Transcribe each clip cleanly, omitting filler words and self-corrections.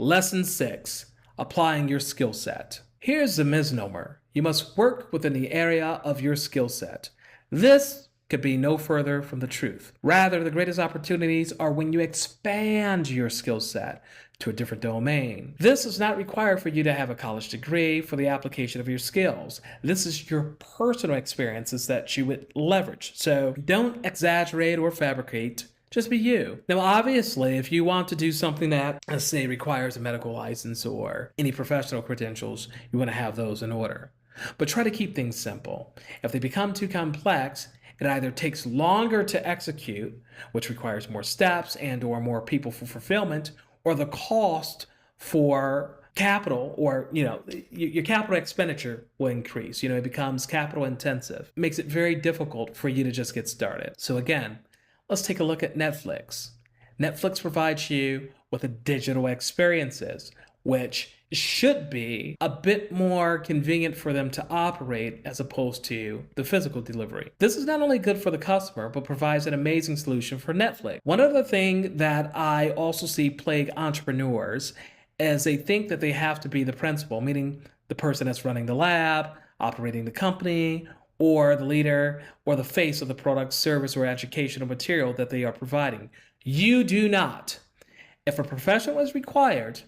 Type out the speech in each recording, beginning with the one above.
Lesson 6, applying your skill set. Here's the misnomer. You must work within the area of your skill set. This could be no further from the truth. Rather, the greatest opportunities are when you expand your skill set to a different domain. This does not require for you to have a college degree for the application of your skills. This is your personal experiences that you would leverage. So don't exaggerate or fabricate. Just be you. Now, obviously, if you want to do something that, let's say, requires a medical license or any professional credentials, you want to have those in order. But try to keep things simple. If they become too complex, it either takes longer to execute, which requires more steps and or more people for fulfillment, or the cost for capital or, your capital expenditure will increase. It becomes capital intensive. It makes it very difficult for you to just get started. So again, let's take a look at Netflix. Netflix provides you with the digital experiences, which should be a bit more convenient for them to operate as opposed to the physical delivery. This is not only good for the customer, but provides an amazing solution for Netflix. One other thing that I also see plague entrepreneurs is they think that they have to be the principal, meaning the person that's running the lab, operating the company, or the leader, or the face of the product, service, or educational material that they are providing. You do not. If a professional is required,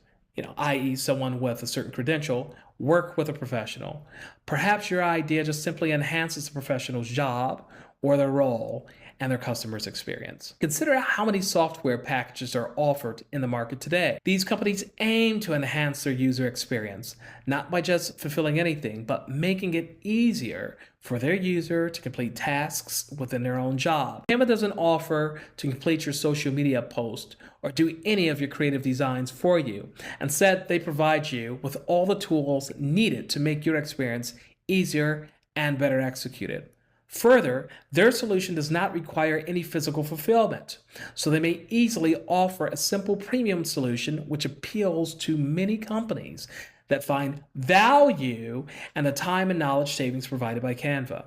i.e. someone with a certain credential, work with a professional. Perhaps your idea just simply enhances the professional's job or their role and their customer's experience. Consider how many software packages are offered in the market today. These companies aim to enhance their user experience, not by just fulfilling anything, but making it easier for their user to complete tasks within their own job. Canva doesn't offer to complete your social media post or do any of your creative designs for you. Instead, they provide you with all the tools needed to make your experience easier and better executed. Further, their solution does not require any physical fulfillment, so they may easily offer a simple premium solution which appeals to many companies that find value in the time and knowledge savings provided by Canva.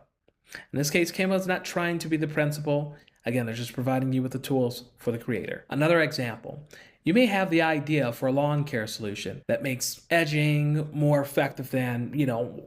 In this case, Canva is not trying to be the principal. Again, they're just providing you with the tools for the creator. Another example. You may have the idea for a lawn care solution that makes edging more effective than,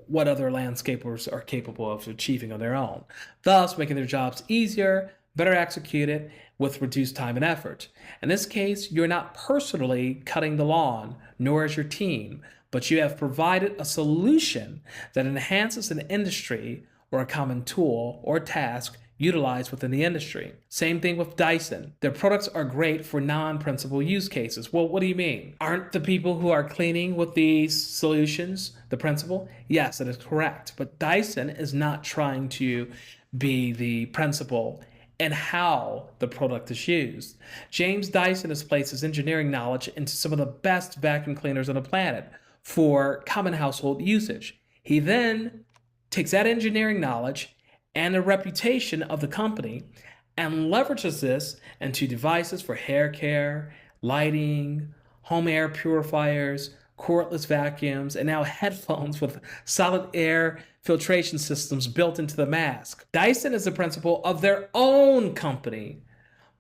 what other landscapers are capable of achieving on their own, thus making their jobs easier, better executed with reduced time and effort. In this case, you're not personally cutting the lawn, nor is your team, but you have provided a solution that enhances an industry or a common tool or task utilized within the industry. Same thing with Dyson. Their products are great for non-principal use cases. Well, what do you mean? Aren't the people who are cleaning with these solutions the principal? Yes, that is correct. But Dyson is not trying to be the principal in how the product is used. James Dyson has placed his engineering knowledge into some of the best vacuum cleaners on the planet for common household usage. He then takes that engineering knowledge and the reputation of the company and leverages this into devices for hair care, lighting, home air purifiers, cordless vacuums, and now headphones with solid air filtration systems built into the mask. Dyson is the principal of their own company,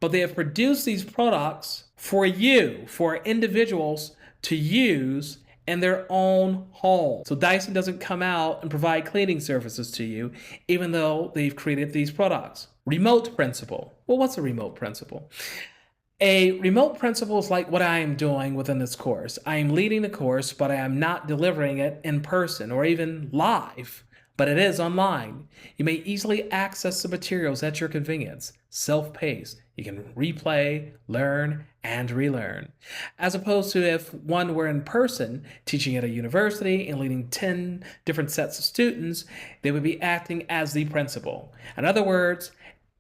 but they have produced these products for you, for individuals to use in their own home. So Dyson doesn't come out and provide cleaning services to you, even though they've created these products. Remote principal. Well, what's a remote principal? A remote principal is like what I am doing within this course. I am leading the course, but I am not delivering it in person or even live, but it is online. You may easily access the materials at your convenience, self-paced. You can replay, learn, and relearn. As opposed to if one were in person, teaching at a university and leading 10 different sets of students, they would be acting as the principal. In other words,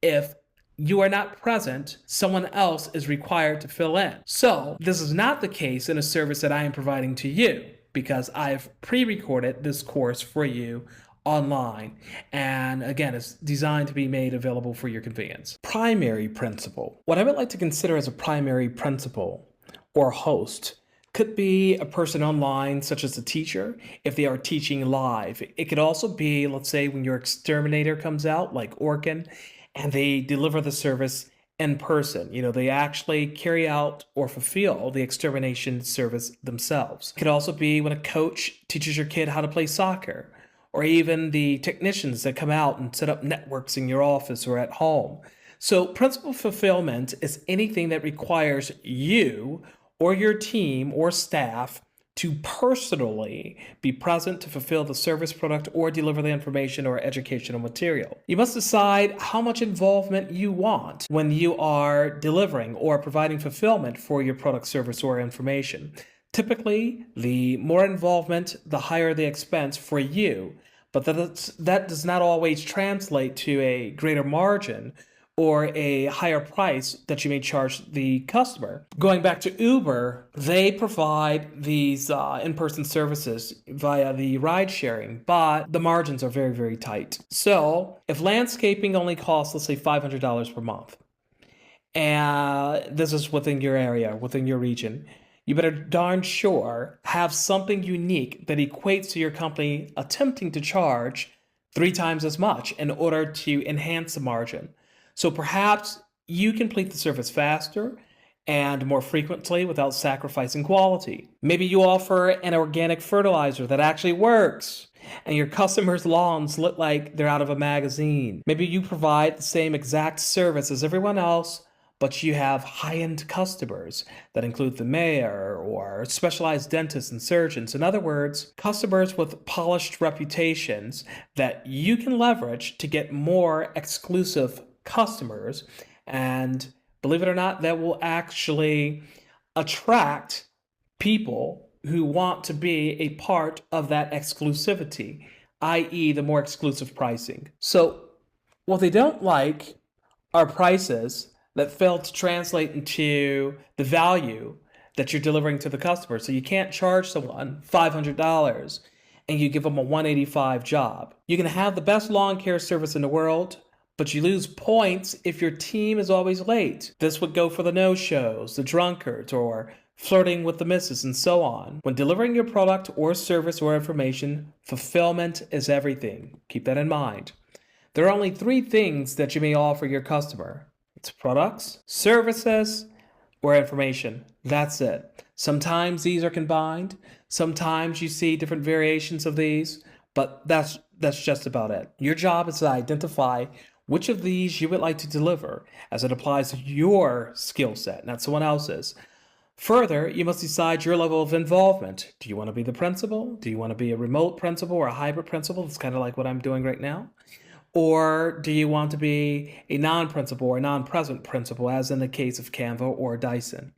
if you are not present, someone else is required to fill in. So this is not the case in a service that I am providing to you because I've pre-recorded this course for you online. And again, it's designed to be made available for your convenience. Primary principal. What I would like to consider as a primary principal or host could be a person online, such as a teacher, if they are teaching live. It could also be, let's say, when your exterminator comes out, like Orkin, and they deliver the service in person. They actually carry out or fulfill the extermination service themselves. It could also be when a coach teaches your kid how to play soccer, or even the technicians that come out and set up networks in your office or at home. So, principal fulfillment is anything that requires you or your team or staff to personally be present to fulfill the service, product, or deliver the information or educational material. You must decide how much involvement you want when you are delivering or providing fulfillment for your product, service, or information. Typically, the more involvement, the higher the expense for you, but that does not always translate to a greater margin or a higher price that you may charge the customer. Going back to Uber, they provide these in-person services via the ride sharing, but the margins are very, very tight. So if landscaping only costs, let's say $500 per month, and this is within your area, within your region, you better darn sure have something unique that equates to your company attempting to charge 3 times as much in order to enhance the margin. So perhaps you complete the service faster and more frequently without sacrificing quality. Maybe you offer an organic fertilizer that actually works and your customers' lawns look like they're out of a magazine. Maybe you provide the same exact service as everyone else, but you have high-end customers that include the mayor or specialized dentists and surgeons. In other words, customers with polished reputations that you can leverage to get more exclusive customers, and believe it or not, that will actually attract people who want to be a part of that exclusivity, i.e. the more exclusive pricing. So what they don't like are prices that fail to translate into the value that you're delivering to the customer. So you can't charge someone $500 and you give them a $185 job. You can have the best lawn care service in the world, but you lose points if your team is always late. This would go for the no-shows, the drunkards, or flirting with the missus, and so on. When delivering your product or service or information, fulfillment is everything. Keep that in mind. There are only 3 things that you may offer your customer. It's products, services, or information. That's it. Sometimes these are combined. Sometimes you see different variations of these, but that's just about it. Your job is to identify which of these you would like to deliver as it applies to your skill set, not someone else's. Further, you must decide your level of involvement. Do you want to be the principal? Do you want to be a remote principal or a hybrid principal? It's kind of like what I'm doing right now. Or do you want to be a non-principal or non-present principal, as in the case of Canva or Dyson?